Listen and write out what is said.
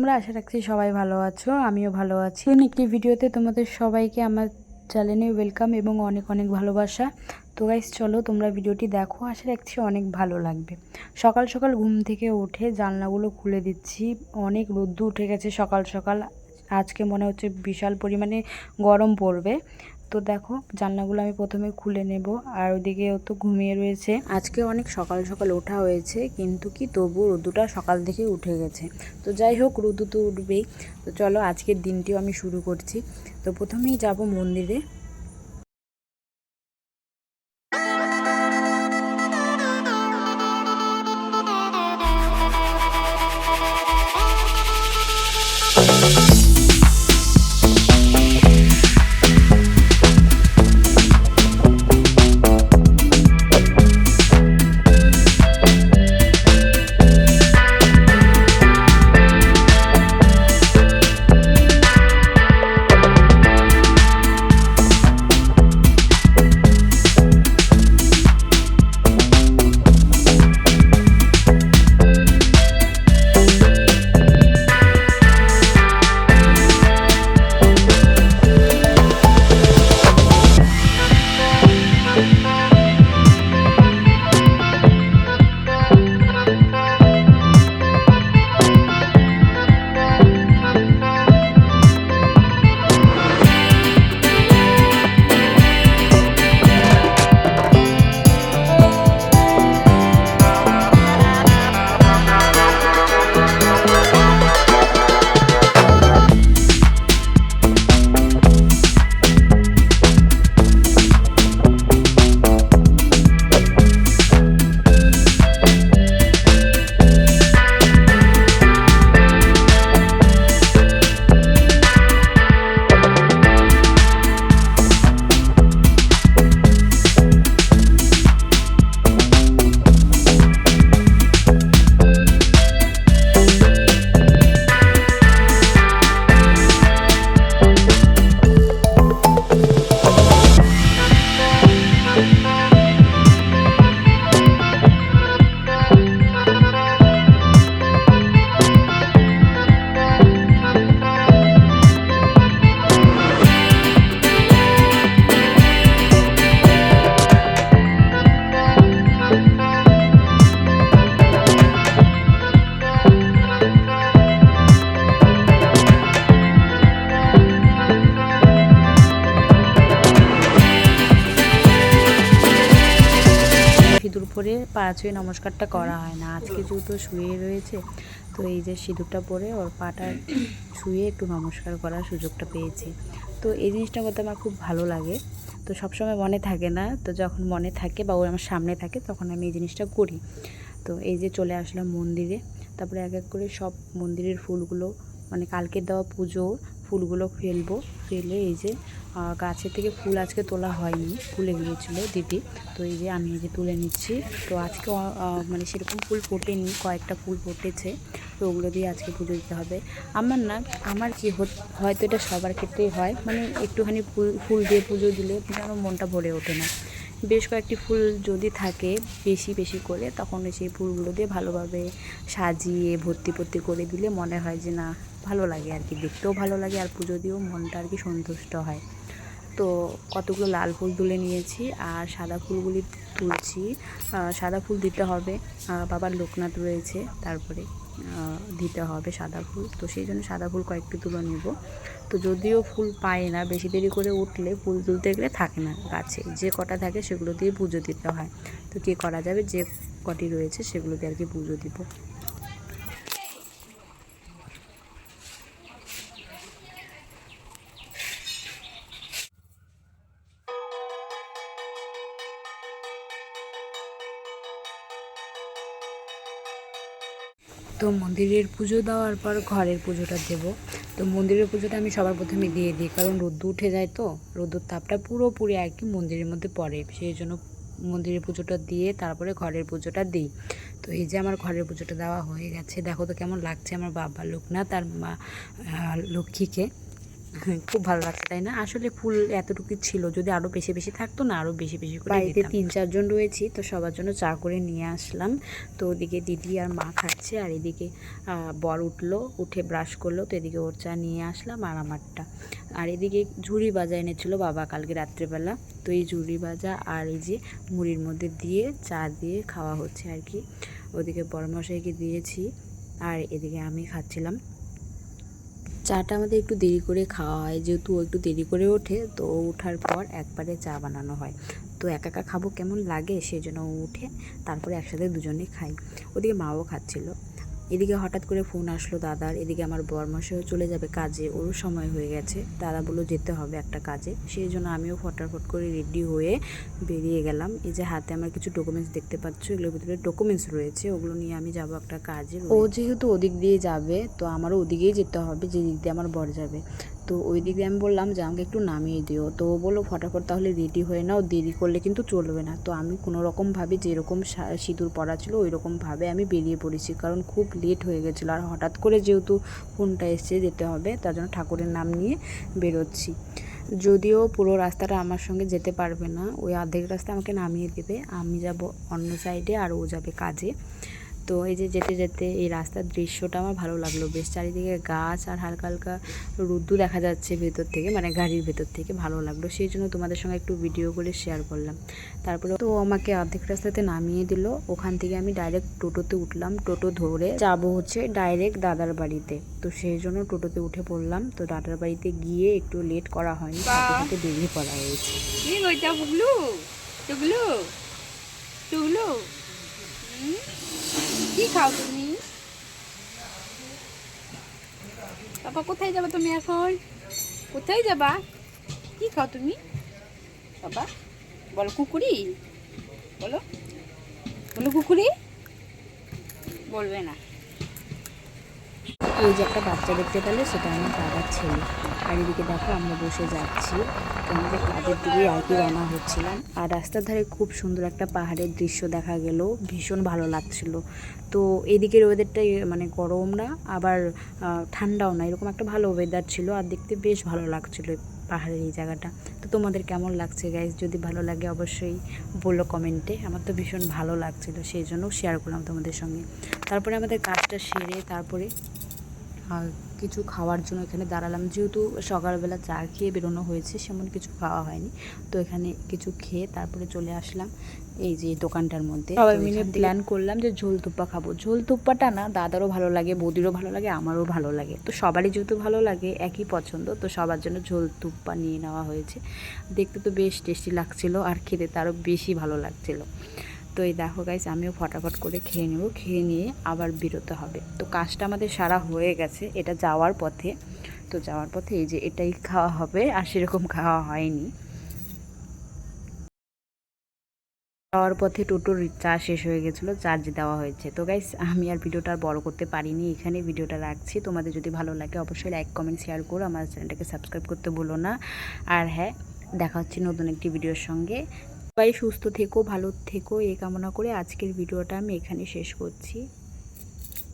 তোমরা? আশা রাখছি সবাই ভালো আছো, আমিও ভালো আছি। একটি ভিডিওতে তোমাদের সবাইকে আমার চ্যানেলে ওয়েলকাম এবং অনেক অনেক ভালোবাসা। তো গাইস চলো তোমরা ভিডিওটি দেখো, আশা রাখছি অনেক ভালো লাগবে। সকাল সকাল ঘুম থেকে উঠে জানলাগুলো খুলে দিচ্ছি। অনেক রোদ্দুর উঠে গেছে সকাল সকাল। আজকে মনে হচ্ছে বিশাল পরিমাণে গরম পড়বে। তো দেখো জানলাগুলো আমি প্রথমে খুলে নেব। আর ওদিকে ও তো ঘুমিয়ে রয়েছে। আজকে অনেক সকাল সকাল ওঠা হয়েছে, কিন্তু কি তবু রোদ্দুরটা সকাল থেকে উঠে গেছে। তো যাই হোক, রোদ্দুর তো উঠবেই। তো চলো আজকের দিনটিও আমি শুরু করছি। তো প্রথমেই যাব মন্দিরে। সিঁদুর পরে পা ছুঁয়ে নমস্কারটা করা হয় না। আজকে যেহেতু শুয়ে রয়েছে, তো এই যে সিঁদুরটা পরে ওর পাটা ছুঁয়ে একটু নমস্কার করার সুযোগটা পেয়েছি। তো এই জিনিসটা করতে আমার খুব ভালো লাগে। তো সবসময় মনে থাকে না, তো যখন মনে থাকে বা ও আমার সামনে থাকে তখন আমি এই জিনিসটা করি। তো এই যে চলে আসলাম মন্দিরে। তারপরে এক এক করে সব মন্দিরের ফুলগুলো, মানে কালকে দেওয়া পুজো ফুলগুলো ফেলে এই যে গাছের থেকে ফুল আজকে তোলা হয়নি, ভুলে গিয়েছিলো দিদি। তো এই যে আমি এই যে তুলে নিচ্ছি। তো আজকে মানে সেরকম ফুল ফোটেনি, কয়েকটা ফুল ফুটেছে। তো ওগুলো দিয়ে আজকে পুজো দিতে হবে। আমার কি হয়তো এটা সবার ক্ষেত্রেই হয়, মানে একটুখানি ফুল দিয়ে পুজো দিলে যেন মনটা ভরে ওঠে না। বেশ কয়েকটি ফুল যদি থাকে বেশি বেশি করে, তখন সেই ফুলগুলো দিয়ে ভালোভাবে সাজিয়ে ভর্তি করে দিলে মনে হয় যে না, ভালো লাগে আর কি, দেখতেও ভালো লাগে আর পুজো দিয়েও মনটা আর কি সন্তুষ্ট হয়। তো কতগুলো লাল ফুল তুলে নিয়েছি আর সাদা ফুলগুলি তুলছি। সাদা ফুল দিতে হবে, বাবার লোকনাথ রয়েছে, তারপরে দিতে হবে সাদা ফুল। তো সেই জন্য সাদা ফুল কয়েকটি তুলে নেব। তো যদিও ফুল পাই না, বেশি দেরি করে উঠলে ফুল তুলতে গেলে থাকে না গাছে, যে কটা থাকে সেগুলো দিয়ে পুজো দিতে হয়। তো কী করা যাবে, যে কটি রয়েছে সেগুলো দিয়ে আর কি পুজো দিব। তো মন্দিরের পুজো দেওয়ার পর ঘরের পুজোটা দেব। তো মন্দিরের পুজোটা আমি সবার প্রথমে দিয়ে দিই, কারণ রোদ্দুর উঠে যায়, তো রোদ্দুর তাপটা পুরোপুরি আর কি মন্দিরের মধ্যে পড়ে, সেই জন্য মন্দিরের পুজোটা দিয়ে তারপরে ঘরের পুজোটা দিই। তো এই যে আমার ঘরের পুজোটা দেওয়া হয়ে গেছে। দেখো তো কেমন লাগছে আমার বাবা লোকনাথ আর মা লক্ষ্মীকে। খুব ভালো লাগছে তাই না? আসলে ফুল এতটুকুই ছিল, যদি আরও বেশি বেশি থাকতো না আরও বেশি বেশি করে বাড়িতে 3-4 জন রয়েছি, তো সবার জন্য চা করে নিয়ে আসলাম। তো ওদিকে দিদি আর মা খাচ্ছে, আর এদিকে বর উঠে ব্রাশ করলো, তো এদিকে ওর চা নিয়ে আসলাম আর আমারটা। আর এদিকে ঝুড়ি ভাজা এনেছিল বাবা কালকে রাত্রেবেলা, তো এই ঝুড়ি ভাজা আর এই যে মুড়ির মধ্যে দিয়ে চা দিয়ে খাওয়া হচ্ছে আর কি। ওদিকে বড়মশাইকে দিয়েছি আর এদিকে আমি খাচ্ছিলাম। চাটা আমাদের একটু দেরি করে খাওয়া হয়, যেহেতু ও একটু দেরি করে ওঠে, তো ওঠার পর একবারে চা বানানো হয়। তো একা একা খাবো কেমন লাগে, সেই জন্য ও উঠে তারপরে একসাথে দুজনেই খাই। ওদিকে মাও খাচ্ছিল। এদিকে হঠাৎ করে ফোন আসলো দাদার, এদিকে আমার বরমশাইও চলে যাবে কাজে, ওরও সময় হয়ে গেছে, দাদা বললো যেতে হবে একটা কাজে, সেই জন্য আমিও ফটাফট করে রেডি হয়ে বেরিয়ে গেলাম। এই যে হাতে আমার কিছু ডকুমেন্টস দেখতে পাচ্ছ, এগুলোর ভিতরে ডকুমেন্টস রয়েছে, ওগুলো নিয়ে আমি যাব একটা কাজে। ও যেহেতু ওদিক দিয়ে যাবে, তো আমারও ওদিকেই যেতে হবে যে দিক দিয়ে আমার বর যাবে। তো ওই দিক দিয়ে আমি বললাম যে আমাকে একটু নামিয়ে দিও, তো ও বললো ফটাফট তাহলে রেডি হয়ে নাও, দেরি করলে কিন্তু চলবে না। তো আমি কোনো রকমভাবে যেরকম সিঁদুর পরা ছিল ওই রকমভাবে আমি বেরিয়ে পড়েছি, কারণ খুব লেট হয়ে গেছিলো, আর হঠাৎ করে যেহেতু ফোনটা এসে যেতে হবে, তার জন্য ঠাকুরের নাম নিয়ে বেরোচ্ছি। যদিও পুরো রাস্তাটা আমার সঙ্গে যেতে পারবে না, ওই অর্ধেক রাস্তা আমাকে নামিয়ে দেবে, আমি যাব অন্য সাইডে আর ও যাবে কাজে। তো এই যে যেতে যেতে এই রাস্তার দৃশ্যটা আমার ভালো লাগলো বেশ, চারিদিকে গাছ আর হালকা হালকা রোদ্দু দেখা যাচ্ছে ভেতর থেকে, মানে গাড়ির ভেতর থেকে, ভালো লাগলো, সেই জন্য তোমাদের সঙ্গে একটু ভিডিও করে শেয়ার করলাম। তারপরে তো আমাকে অর্ধেক রাস্তাতে নামিয়ে দিল, ওখান থেকে আমি ডাইরেক্ট টোটোতে উঠলাম, টোটো ধরে যাব হচ্ছে ডাইরেক্ট দাদার বাড়িতে। তো সেই জন্য টোটোতে উঠে পড়লাম। তো দাদার বাড়িতে গিয়ে একটু লেট করা হয়নি, সাথে সাথে বেরিয়ে পড়া হয়েছে। কি খাও তুমি? বাবা কোথায় যাবা তুমি এখন? কোথায় যাবা? কি খাও তুমি বাবা? বলো কুকুরি, বলো বলো কুকুরি, বলবে না। ওই যে একটা বাচ্চা দেখতে পেলে, সেটা আমার দাদার ছেলে। আর এদিকে দেখো আমরা বসে যাচ্ছি, তো আমাদের কাজের দিকে আর কি রওনা হচ্ছিলাম। আর রাস্তার ধারে খুব সুন্দর একটা পাহাড়ের দৃশ্য দেখা গেল, ভীষণ ভালো লাগছিল। তো এদিকের ওয়েদারটাই মানে গরম না আবার ঠান্ডাও না, এরকম একটা ভালো ওয়েদার ছিল, আর দেখতে বেশ ভালো লাগছিলো পাহাড়ের এই জায়গাটা। তো তোমাদের কেমন লাগছে গাইজ? যদি ভালো লাগে অবশ্যই বলো কমেন্টে, আমার তো ভীষণ ভালো লাগছিলো, সেই জন্য শেয়ার করলাম তোমাদের সঙ্গে। তারপরে আমাদের কাজটা সেরে তারপরে কিছু খাওয়ার জন্য এখানে দাঁড়ালাম, যেহেতু সকালবেলা চা খেয়ে বেরোনো হয়েছে, সেমন কিছু খাওয়া হয়নি। তো এখানে কিছু খেয়ে তারপরে চলে আসলাম এই যে দোকানটার মধ্যে। সবাই মিলে প্ল্যান করলাম যে ঝোল তুপ্পা খাবো। ঝোল তুপ্পাটা না দাদারও ভালো লাগে, বৌদিরও ভালো লাগে, আমারও ভালো লাগে, তো সবারই যেহেতু ভালো লাগে, একই পছন্দ, তো সবার জন্য ঝোল তুপ্পা নিয়ে নেওয়া হয়েছে। দেখতে তো বেশ টেস্টি লাগছিল, আর খেতে তারও বেশি ভালো লাগছিল। তো এই দেখো গাইস, আমিও ফটাফট করে খেয়ে নেব, খেয়ে নিয়ে আবার বেরোতে হবে। তো কাজটা আমাদের সারা হয়ে গেছে, এটা যাওয়ার পথে। তো যাওয়ার পথে এই যে এটাই খাওয়া হবে, আর সেরকম খাওয়া হয়নি। যাওয়ার পথে টোটোর চার্জ শেষ হয়ে গেছিলো, চার্জ দেওয়া হয়েছে। তো গাইস আমি আর ভিডিওটা বড় করতে পারিনি, এখানে ভিডিওটা রাখছি। তোমাদের যদি ভালো লাগে অবশ্যই লাইক কমেন্ট শেয়ার করো, আমার চ্যানেলটাকে সাবস্ক্রাইব করতে ভুলো না। আর হ্যাঁ, দেখা হচ্ছে নতুন একটি ভিডিওর সঙ্গে। সবাই সুস্থ থেকো, ভালো থেকো, এই কামনা করে আজকের ভিডিওটা আমি এখানে শেষ করছি।